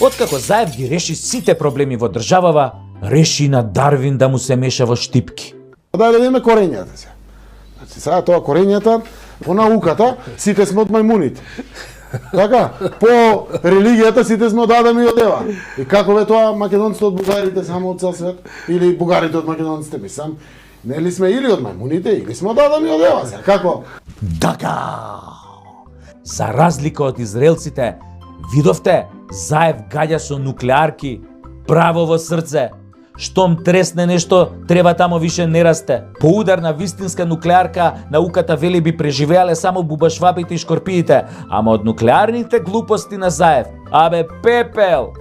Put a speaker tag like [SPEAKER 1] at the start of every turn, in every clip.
[SPEAKER 1] Откако Заев ги реши сите проблеми во државава, реши на Дарвин да му се меша во штипки.
[SPEAKER 2] Да гледаме корењата се. Значи сега тоа корењата по науката сите сме од мајмуните. Така, по религијата сите сме од Адам и од Ева. И како бе тоа македонците од бугарите само од цел свет или бугарите од македонците, мислам, нели сме или од мајмуните или сме од Адам и од Ева, сега како?
[SPEAKER 1] Така. За разлика од израелците, видовте, Заев гаѓа со нуклеарки, право во срце. Штом тресне нешто, треба тамо више не расте. По удар на вистинска нуклеарка, науката вели би преживеале само бубашвапите и шкорпиите, ама од нуклеарните глупости на Заев, абе пепел!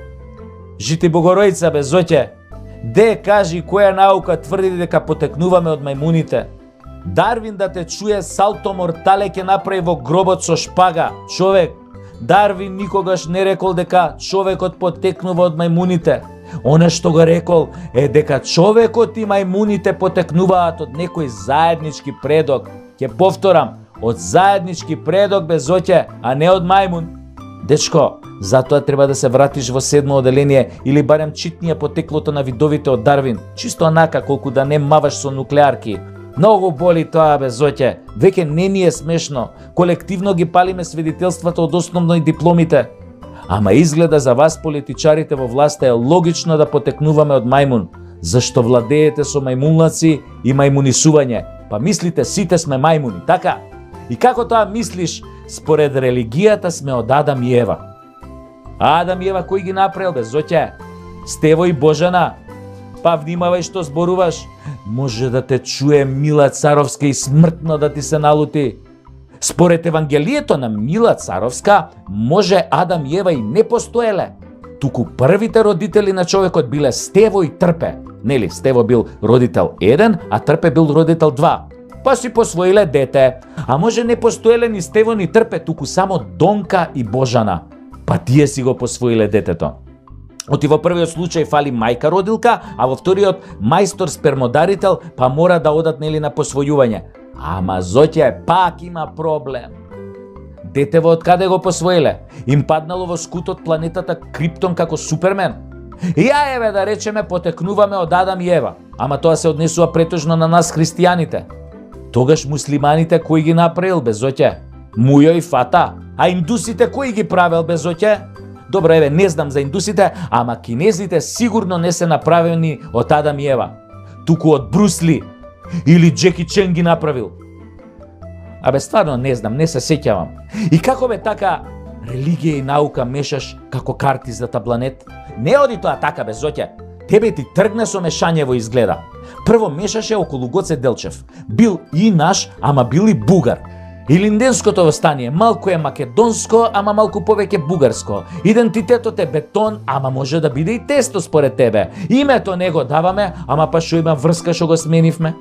[SPEAKER 1] Жити Богоројца, бе зоќе, де кажи која наука тврди дека потекнуваме од мајмуните? Дарвин да те чуе салто мортале ќе направи во гробот со шпага, човек. Дарвин никогаш не рекол дека човекот потекнува од мајмуните. Она што го рекол е дека човекот и мајмуните потекнуваат од некој заеднички предок. Ќе повторам, од заеднички предок, бе зоќе, а не од мајмун. Дечко, затоа треба да се вратиш во 7 оделение или барем читнија потеклото на видовите од Дарвин, чисто онака колку да не маваш со нуклеарки. Многу боли тоа, бе зоќе, веќе не ни е смешно, колективно ги палиме свидетелствата од основно и дипломите. Ама изгледа за вас политичарите во власта е логично да потекнуваме од мајмун, зашто владеете со мајмунлаци и мајмунисување, па мислите сите сме мајмуни, така? И како тоа мислиш, според религијата сме од Адам и Ева. Адам и Ева кој ги направил, бе зоќе? Стево и Божана. Па внимавај што зборуваш, може да те чуе Мила Царовска и смртно да ти се налути. Според Евангелието на Мила Царовска, може Адам и Ева и не постоеле. Туку првите родители на човекот биле Стево и Трпе. Нели, Стево бил родител 1, а Трпе бил родител 2. Па си посвоиле дете. А може не постоеле ни Стево ни Трпе, туку само Донка и Божана. Па тие си го посвоиле детето. Оти во првиот случај фали мајка родилка, а во вториот мајстор спермодарител, па мора да одат нели на посвојување. Ама зоќе пак има проблем. Детево од каде го посвоиле? Им паднало во скутот планетата Криптон како Супермен? Ја еве да речеме потекнуваме од Адам и Ева, ама тоа се однесува претежно на нас христијаните. Тогаш муслиманите кој ги направил, бе зоќе? Мујо и Фата. А индусите кој ги правел, бе зоќе? Добро, еве, не знам за индусите, ама кинезите сигурно не се направени од Адам и Ева, туку од Брусли или Джеки Чен ги направил. Абе, стварно не знам, не се сеќавам. И како бе така религија и наука мешаш како карти за табланет? Не оди тоа така, бе зоќе. Тебе ти тргне со мешањево изгледа. Прво мешаше околу Гоце Делчев. Бил и наш, ама бил и бугар. Илинденското востание малку е македонско, ама малку повеќе бугарско. Идентитетот е бетон, ама може да биде и тесто според тебе. Името не го даваме, ама па шо има врска што го сменивме?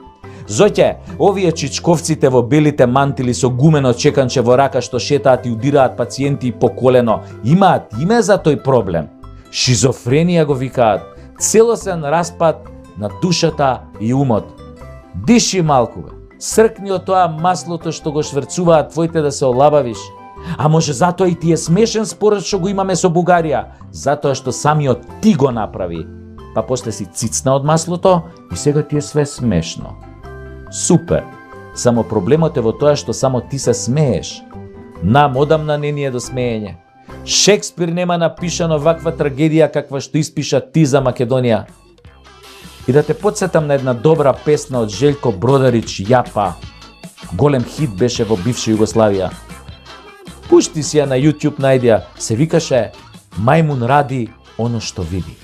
[SPEAKER 1] Зоќе, овие чичковците во белите мантили со гумено чеканче во рака што шетаат и удираат пациенти по колено, имаат име за тој проблем. Шизофренија го викаат, целосен распад на душата и умот. Диши малку, бе. Сркни од тоа маслото што го шверцуваат твоите да се олабавиш. А може затоа и ти е смешен според што го имаме со Бугарија, затоа што самиот ти го направи. Па после си цицна од маслото и сега ти е све смешно. Супер. Само проблемот е во тоа што само ти се смееш. Нам одамна не ни е до смеење. Шекспир нема напишано ваква трагедија каква што испиша ти за Македонија. И да те подсетам на една добра песна од Желко Бродарич, Јапа. Голем хит беше во бивша Југославија. Пушти си ја на YouTube, најдија, се викаше Мајмун ради оно што види.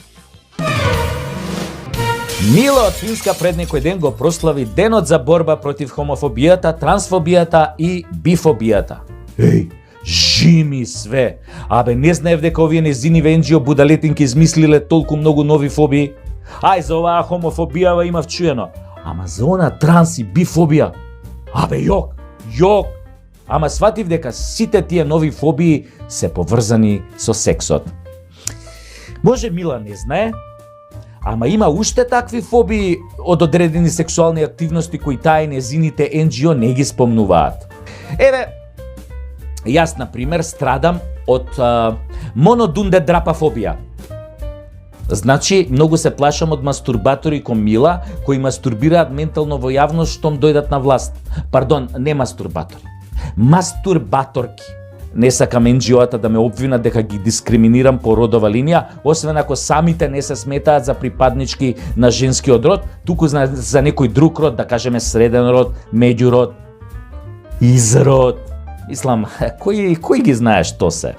[SPEAKER 1] Мило од Финска пред некој ден го прослави денот за борба против хомофобијата, трансфобијата и бифобијата. Еј, жими све! Абе, не знаев дека овие незини венџио будалетинки измислиле толку многу нови фобии. Ај, за оваа хомофобија имав чуено. Ама за она транс и бифобија, абе јок. Ама сватив дека сите тие нови фобии се поврзани со сексот. Може Мила не знае, ама има уште такви фобии од одредени сексуални активности кои таа и незините NGO не ги спомнуваат. Еве, јас, например, страдам од монодунде-драпафобија. Значи, многу се плашам од мастурбатори кон Мила, кои мастурбираат ментално во јавност штом дојдат на власт. Пардон, не мастурбатори. Мастурбаторки. Не сакам NGO-та да ме обвинат дека ги дискриминирам по родова линија, освен ако самите не се сметаат за припаднички на женскиот род, туку за некој друг род, да кажеме среден род, меѓурод, изрод. Мислам, кој ги знае што се?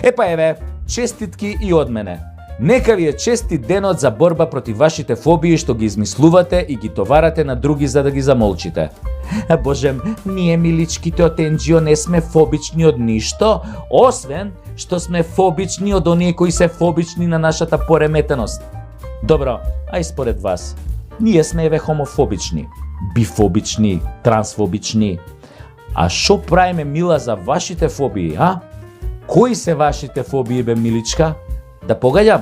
[SPEAKER 1] Епа еве, честитки и од мене. Нека ви е честит денот за борба против вашите фобии што ги измислувате и ги товарате на други за да ги замолчите. Боже, ние миличките од NGO не сме фобични од ништо, освен што сме фобични од оние кои се фобични на нашата пореметеност. Добро, ај според вас, ние сме еве хомофобични, бифобични, трансфобични. А шо правиме, Мила, за вашите фобии, а? Кои се вашите фобии, бе, миличка? Да погаѓам?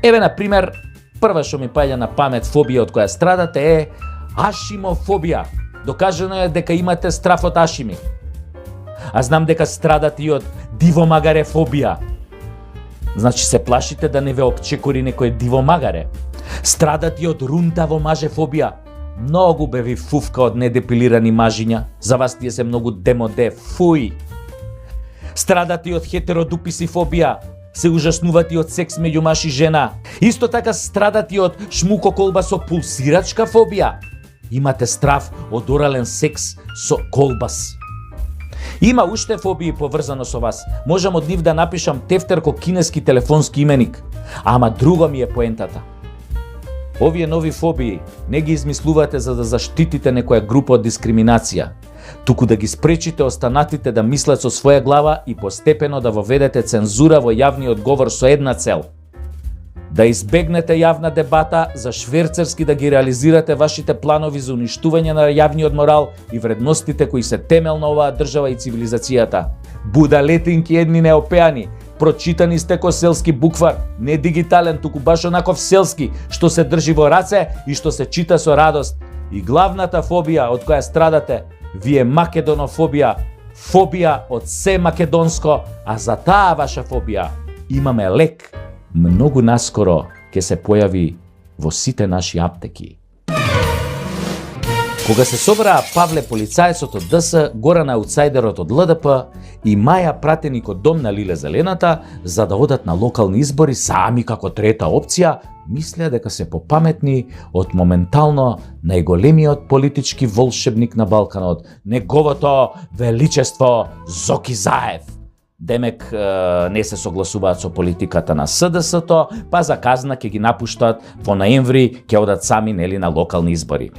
[SPEAKER 1] Еве, например, прва што ми паѓа на памет фобија од која страдате е ашимофобија. Докажано е дека имате страф од ашими. А знам дека страдате и од дивомагарефобија. Значи се плашите да не ве обчекори некој дивомагаре. Страдате и од рунтаво мажефобија. Многу бе ви фуфка од недепилирани мажиња. За вас тие се многу демоде, фуј. Страдате и од хетеродуписифобија. Се ужаснувате од секс меѓу маж и жена. Исто така страдате од шмукоколба со пулсирачка фобија. Имате страв од орален секс со колбас. Има уште фобии поврзано со вас. Можам од нив да напишам тефтер ко кинески телефонски именик. Ама друго ми е поентата. Овие нови фобии не ги измислувате за да заштитите некоја група од дискриминација, туку да ги спречите останатите да мислат со своја глава и постепено да воведете цензура во јавниот говор со една цел: да избегнете јавна дебата, за шверцерски да ги реализирате вашите планови за уништување на јавниот морал и вредностите кои се темел на оваа држава и цивилизацијата. Будалетинки едни неопеани, прочитани сте ко селски буквар, не дигитален, туку баш онаков селски, што се држи во раце и што се чита со радост. И главната фобија од која страдате ви е македонофобија, фобија од се македонско, а за таа ваша фобија имаме лек. Многу наскоро ќе се појави во сите наши аптеки. Кога се собраа Павле полицајецот од ДС, Горан аутсайдерот од ЛДП и Маја пратеник од Дом на Лиле Зелената за да одат на локални избори сами како трета опција, мислеа дека се попаметни од моментално најголемиот политички волшебник на Балканот, неговото величество Зоки Заев. Демек не се согласуваат со политиката на СДС-то, па за казна ќе ги напуштат во ноември, ќе одат сами нели на локални избори.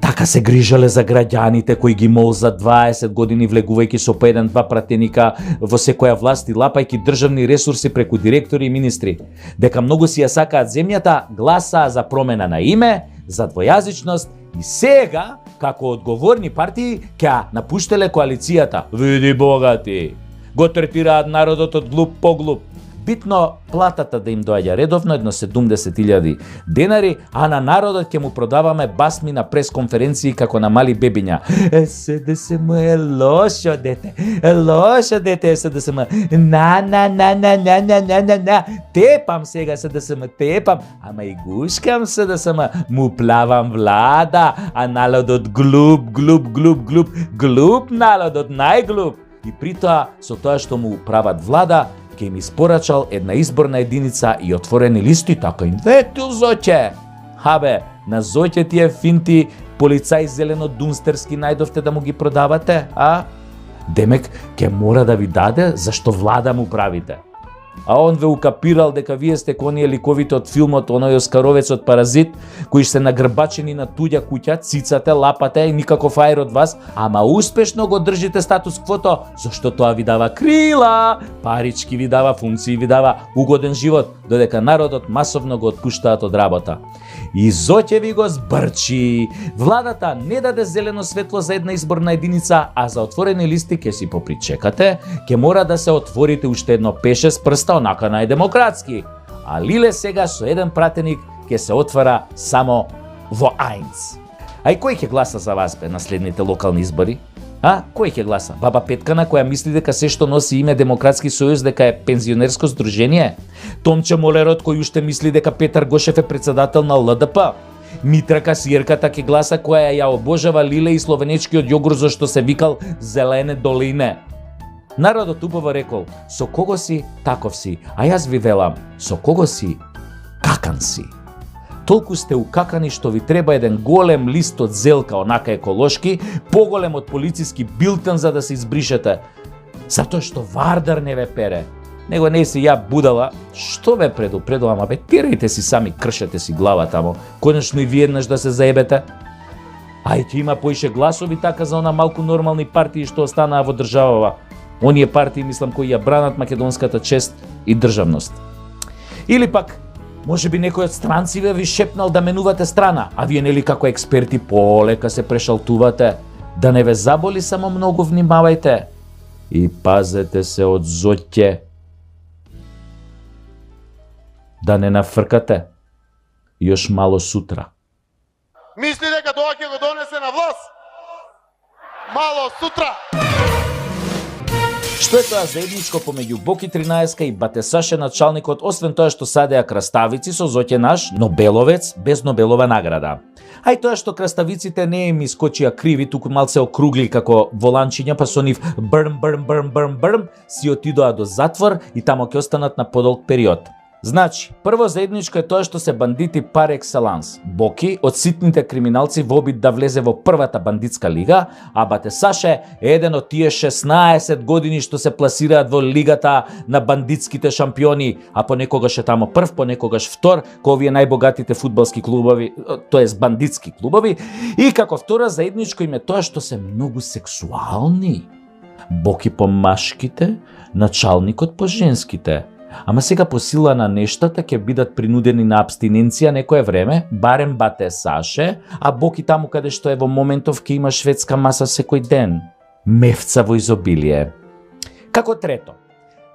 [SPEAKER 1] Така се грижале за граѓаните кои ги мол за 20 години влегувајќи со по 1-2 пратеника во секоја власт и лапајќи државни ресурси преку директори и министри. Дека многу си ја сакаат земјата, гласаа за промена на име, за двојазичност и сега, како одговорни партии, ќе напуштеле коалицијата. Види богати! Го третираат народот од глуп по глуп. Битно платата да им доаѓа редовно, едно 70.000 денари, а на народот ќе му продаваме басми на пресконференции како на мали бебиња. СДСМ е лошо дете, СДСМ. На. Тепам сега СДСМ, тепам, ама и гушкам СДСМ, му плавам влада, а народот глуп народот, најглуп. И притоа, со тоа што му прават влада, ќе им испорачал една изборна единица и отворени листи, така им ветил Зоќе. Хабе, на Зоќе тие финти полицај зелено дунстерски најдовте да му ги продавате, а? Демек, ќе мора да ви даде зашто влада му правите. А он ве укапирал дека вие сте коние ликовите од филмот, оној оскаровецот Паразит, кои се нагрбачени на туѓа куќа, цицате, лапате и никаков аер од вас, ама успешно го држите статус квото, зашто тоа ви дава крила, парички ви дава, функции ви дава, угоден живот, додека народот масовно го отпуштаат од работа. И Зоќе ви го збрчи. Владата не даде зелено светло за една изборна единица, а за отворени листи ќе си попричекате, ќе мора да се отворите уште едно пеше с прста, онака најдемократски. А Лиле сега со еден пратеник ќе се отвара само во Ајнц. А и кој ќе гласа за вас бе на следните локални избори? А, кој ќе гласа? Баба Петкана која мисли дека се што носи име Демократски сојуз дека е пензионерско здружение? Томче Молерот кој уште мисли дека Петар Гошев е председател на ЛДП? Митра Касиерката ќе гласа која ја обожава лиле и словенечкиот јогурт зашто се викал Зелене долине. Народот убаво рекол, со кого си, таков си, а јас ви велам, со кого си, какан си. Толку сте укакани што ви треба еден голем лист од зелка, онака еколошки, поголем од полициски билтен за да се избришете. Затоа што Вардар не ве пере. Него не си ја будала, што ве предупредувам, бе, тирајте си сами, кршете си глава тамо, конечно и ви еднаш да се заебете. Ајде има поише гласови така за она малку нормални партии што останаа во државава. Оние партии, мислам, кои ја бранат македонската чест и државност. Или пак, може би некој од странциве ви шепнал да менувате страна, а вие нели како експерти полека се прешалтувате. Да не ве заболи, само многу внимавајте. И пазете се од зоќе. Да не нафркате. Још мало сутра.
[SPEAKER 2] Мисли дека тоа ќе го донесе на власт? Мало сутра!
[SPEAKER 1] Што е тоа заедничко помеѓу Боки 13 и Батесаше началникот, освен тоа што садеа краставици со зоќе наш Нобеловец без Нобелова награда? А и тоа што краставиците не им искочија криви, туку малце округли како воланчиња, па со нив брм си отидоа до затвор и тамо ќе останат на подолг период. Значи, прво заедничко е тоа што се бандити пар екселанс. Боки од ситните криминалци во обид да влезе во првата бандитска лига, а Батесаше е еден од тие 16 години што се пласираат во лигата на бандитските шампиони, а понекогаш е тамо прв, понекогаш втор, кои овие најбогатите фудбалски клубови, тоест бандитски клубови, и како втора заедничко им е тоа што се многу сексуални. Боки по машките, началникот по женските. Ама сега по сила на нештата ќе бидат принудени на абстиненција некое време, барем Батесаше, а Боки таму каде што е во моментов ќе има шведска маса секој ден. Мевца во изобилие. Како трето,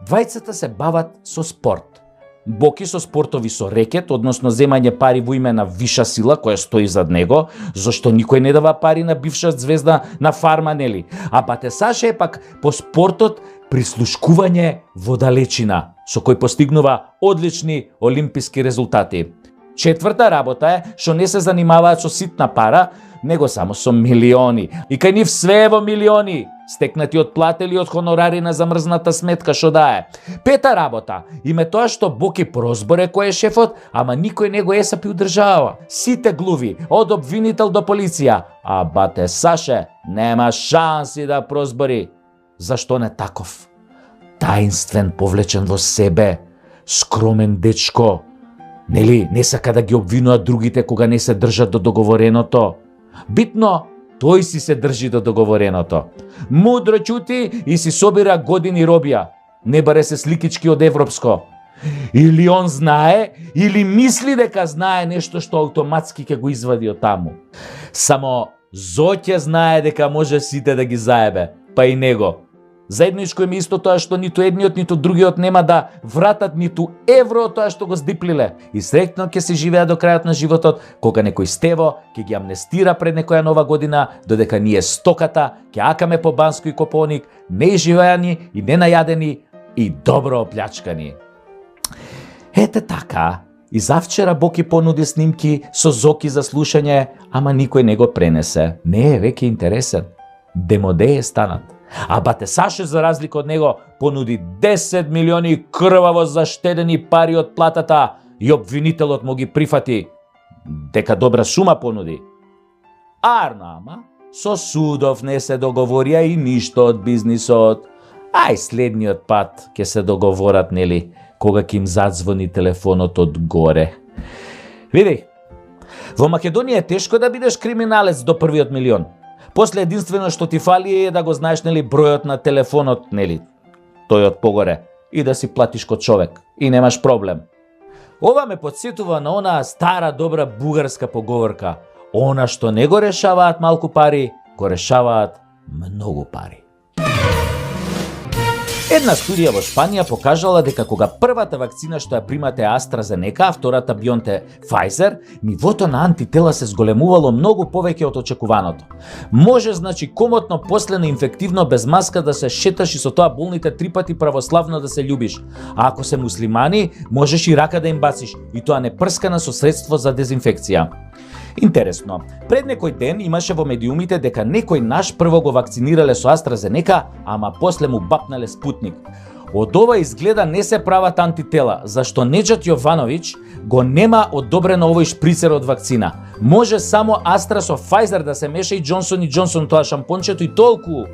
[SPEAKER 1] двајцата се бават со спорт. Боки со спортови со рекет, односно земање пари во име на виша сила која стои зад него, зашто никој не дава пари на бивша звезда на фарма, нели? А Батесаше е пак по спортот прислушкување во далечина, со кој постигнува одлични олимписки резултати. Четврта работа е што не се занимаваат со ситна пара, него само со милиони. И кај нив све е во милиони, стекнати од плата или од хонорари на замрзната сметка што дае. Пета работа им е тоа што Боки прозборе кој е шефот, ама никој не го есапи удржава. Сите глуви, од обвинител до полиција, а Батесаше нема шанси да прозбори. Зашто не таков? Таинствен, повлечен во себе, скромен дечко. Нели, не сака да ги обвинува другите кога не се држат до договореното. Битно, тој си се држи до договореното. Мудро чути и си собира години робија. Не баре се сликички од европско. Или он знае, или мисли дека знае нешто што автоматски ќе го извади од таму. Само зоќе знае дека може сите да ги заебе, па и него. Заедничко им исто тоа што ниту едниот, ниту другиот нема да вратат ниту евро од тоа што го здиплиле. И среќно ќе се живеа до крајот на животот, кога некој Стево ќе ги амнестира пред некоја нова година, додека ние стоката ќе акаме по Банско и Копоник, неизживеани и ненајадени и добро оплячкани. Ете така, и завчера Боки понуди снимки со Зоки за слушање, ама никој не го пренесе. Не е веќе интересен. Демоде е станат. А Батесаше, за разлика од него, понуди 10 милиони крваво заштедени пари од платата и обвинителот му ги прифати. Дека добра сума понуди. Арна, ама, со судов не се договорија и ништо од бизнисот. Ај следниот пат ќе се договорат, нели, кога ќе им задзвони телефонот од горе. Види, во Македонија е тешко да бидеш криминалец до првиот милион. После единствено што ти фали е да го знаеш, нели, бројот на телефонот, нели, тој од погоре, и да си платиш код човек, и немаш проблем. Ова ме подсетува на онаа стара добра бугарска поговорка: она што не го решаваат малку пари, го решаваат многу пари. Една студија во Шпанија покажала дека кога првата вакцина што ја примате е AstraZeneca, а втората BioNTech Pfizer, нивото на антитела се зголемувало многу повеќе од очекуваното. Може значи комотно после на инфективно без маска да се шеташ и со тоа болните 3 пати православно да се љубиш. А ако се муслимани, можеш и рака да им бациш, и тоа не прскана со средство за дезинфекција. Интересно, пред некој ден имаше во медиумите дека некој наш прво го вакцинирале со AstraZeneca, ама после му бапнале Спутник. Од ова изгледа не се прават антитела, зашто Неџат Јовановиќ го нема одобрено овој шприцер од вакцина. Може само Астра со Pfizer да се меша и Джонсон и Джонсон тоа шампончето и толку.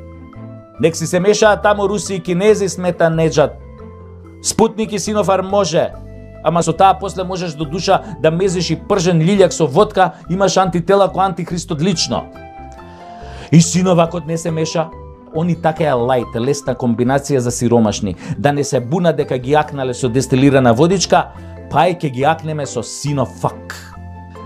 [SPEAKER 1] Нек си се мешаат тамо руси и кинези, смета Неџат. Спутник и Синофарм може. Ама со таа после можеш до душа да мезиш и пржен лилјак со водка, имаш антитела ко антихристот лично. И Синовакот не се меша. Они така е лајт, лесна комбинација за сиромашни. Да не се буна дека ги акнале со дестилирана водичка, па и ке ги акнеме со Синофак.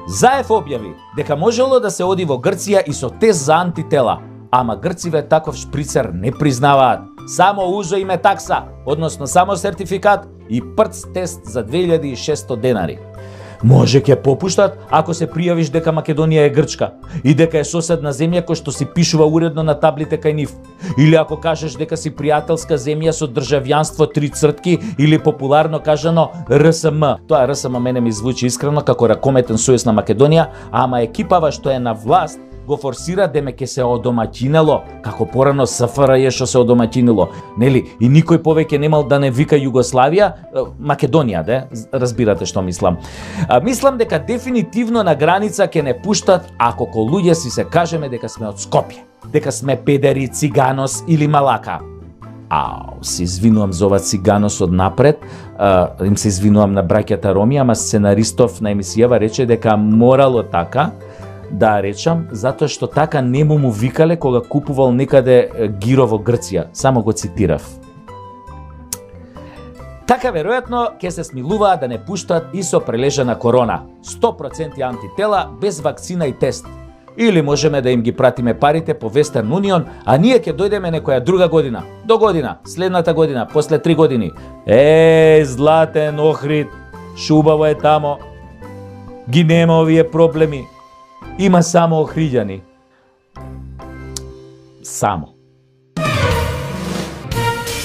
[SPEAKER 1] Заев објави дека можело да се оди во Грција и со тест за антитела, ама грциве таков шприцер не признаваат. Само узо име такса, односно само сертификат и прц тест за 2600 денари. Може ќе попуштат ако се пријавиш дека Македонија е Грчка и дека е соседна земја кој што си пишува уредно на таблите кај нив. Или ако кажеш дека си пријателска земја со државјанство 3 цртки или популарно кажано РСМ. Тоа РСМ мене ми звучи искрено како ракометен сојуз на Македонија, ама екипава што е на власт го форсира деме ке се одомаќинело, како порано СФРЈ што се одомаќинило, нели? И никој повеќе немал да не вика Југославија, Македонија, разбирате што мислам. Мислам дека дефинитивно на граница ќе не пуштат ако ко луѓе си се кажеме дека сме од Скопје, дека сме педери, циганос или малака. Се извинувам за ова циганос од напред, им се извинувам на браќата Роми, ама сценаристов на емисијава рече дека морало така да речам, затоа што така не му викале кога купувал некаде гиро во Грција, само го цитирав. Така веројатно ќе се смилуваат да не пуштат и со прележана корона, 100% антитела без вакцина и тест. Или можеме да им ги пратиме парите по Western Union, а ние ќе дојдеме некоја друга година, до година, следната година, после 3 години. Златен Охрид, шубаво е тамо, ги нема овие проблеми. Има само охриѓани. Само.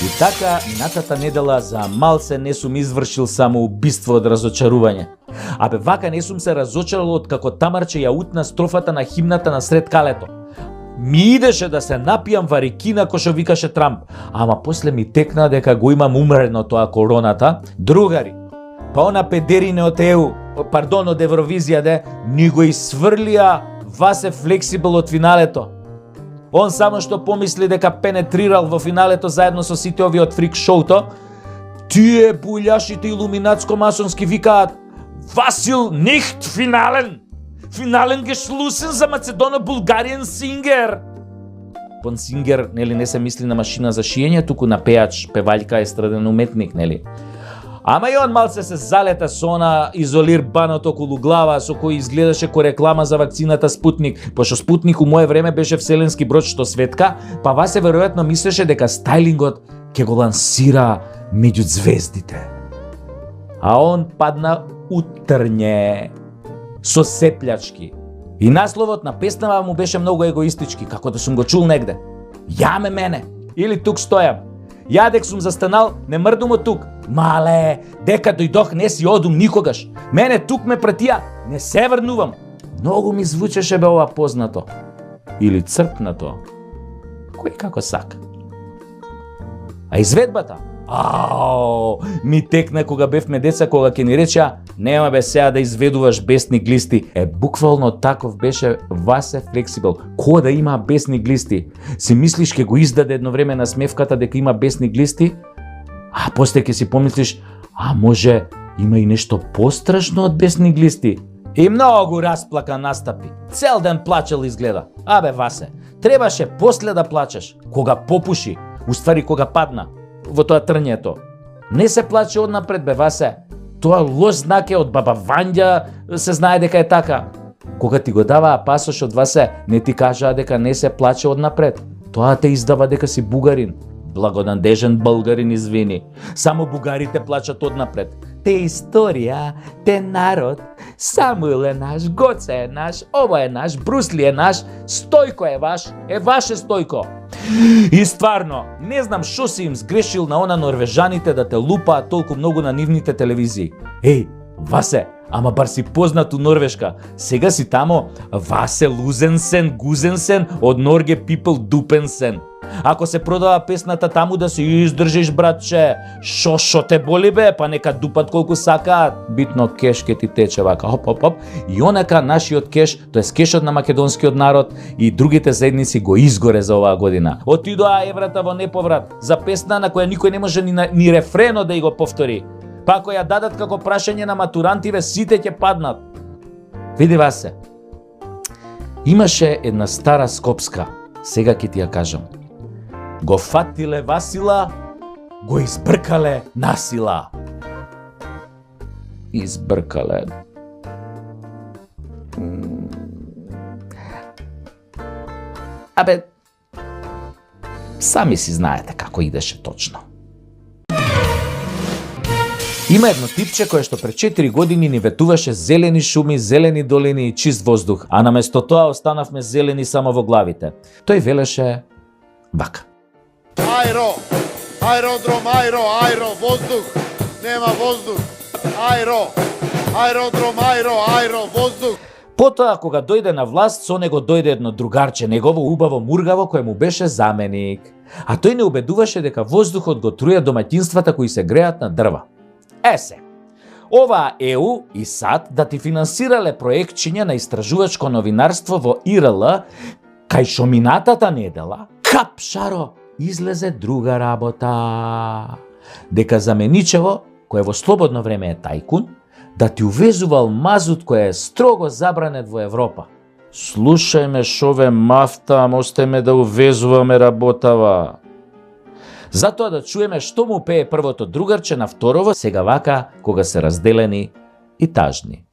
[SPEAKER 1] И така, минатата недела за малце не сум извршил самоубиство од разочарување. Абе, вака не сум се разочарал од како Тамарче ја утна строфата на химната на сред калето. Ми идеше да се напијам варикина кој што викаше Трамп, ама после ми текна дека го имам умрено тоа короната. Другари, па она педерине од од Евровизија ни го исврлија Васе Флексибл од финалето. Он само што помисли дека пенетрирал во финалето заедно со сите овие од фрик шоуто, тие буљашите илуминатско-масонски викаат Васил нихт финален! Финален гешлусен за Македоно-Булгариен сингер! Пон сингер, нели, не се мисли на машина за шиење, туку на пеач, певаљка, естраден уметник, нели? Ама и он малце се залета со она изолир банот околу глава со кој изгледаше ко реклама за вакцината Спутник, пошто Спутник у мое време беше вселенски брод што светка, па Васе веројатно мислеше дека стајлингот ќе го лансира меѓу звездите. А он падна утрње со сеплячки. И насловот на песнава му беше многу егоистички, како да сум го чул негде. Јаме мене, или тук стојам. Ја дек сум застанал, не мрдум од тук. Мале, дека дојдох не си одум никогаш. Мене тук ме пратија, не се врнувам. Многу ми звучеше бе ова познато. Или црпнато. Кој како сака. А изведбата? Ми текна кога бевме деца, кога ќе ни речеа нема бе сега да изведуваш бесни глисти. Буквално таков беше Васе Флексибл. Ко да има бесни глисти? Си мислиш ке го издаде едно време на смевката дека има бесни глисти? А после ќе си помислиш, може има и нешто пострашно од бесни глисти? И многу расплака настапи. Цел ден плачел изгледа. Абе Васе, требаше после да плачеш, кога попуши, уствари кога падна во тоа трњето. Не се плаче однапред бе Васе. Тоа лош знак е од баба Вања, се знае дека е така. Кога ти го даваа пасош од Васе, не ти кажаа дека не се плаче однапред. Тоа те издава дека си бугарин. благонадежен българин извини. Само бугарите плачат однапред. Те историја, те народ, Самуил е наш, Гоце е наш, ова е наш, Брусли е наш, Стојко е ваше Стојко. И стварно, не знам шо си им сгрешил на она норвежаните да те лупаат толку многу на нивните телевизии. Еј, Васе, ама бар си познат у Норвешка. Сега си тамо Васе Лузенсен, Гузенсен, од Норге People Дупенсен. Ако се продава песната таму да се издржиш, братче, шо те боли бе, па нека дупат колку сакаат. Битно кеш ке ти тече вака, хоп. И онака нашиот кеш, тоест кешот на македонскиот народ и другите заедници го изгоре за оваа година. Отидоа еврата во неповрат за песна на која никој не може ни рефрено да ја го повтори. Па ако ја дадат како прашање на матурантиве, сите ќе паднат. Види Васе, имаше една стара скопска, сега ќе ти ја кажам. Го фатиле Васила, го избркале насила. Избркале. Абе, сами си знаете како идеше точно. Има едно типче кое што пред 4 години ни ветуваше зелени шуми, зелени долини и чист воздух, а наместо тоа останавме зелени само во главите. Тој велеше вака.
[SPEAKER 3] Аеро, аеродром, аеро, воздух, нема воздух. Аеродром, аеро, воздух.
[SPEAKER 1] Потоа, кога дојде на власт, со него дојде едно другарче, негово убаво мургаво, кој му беше заменик. А тој не убедуваше дека воздухот го труја домаќинствата кои се греат на дрва. Се, оваа ЕУ и САД да ти финансирале проектчиња на истражувачко новинарство во ИРЛ, кај шо минатата недела, кап шаро, излезе друга работа. Дека заменичево, кој во слободно време е тајкун, да ти увезувал мазут кој е строго забранет во Европа. Слушај ме шове мафта, можете ме да увезуваме работава. Затоа да чуеме што му пее првото другарче на второво, сега вака, кога се разделени и тажни.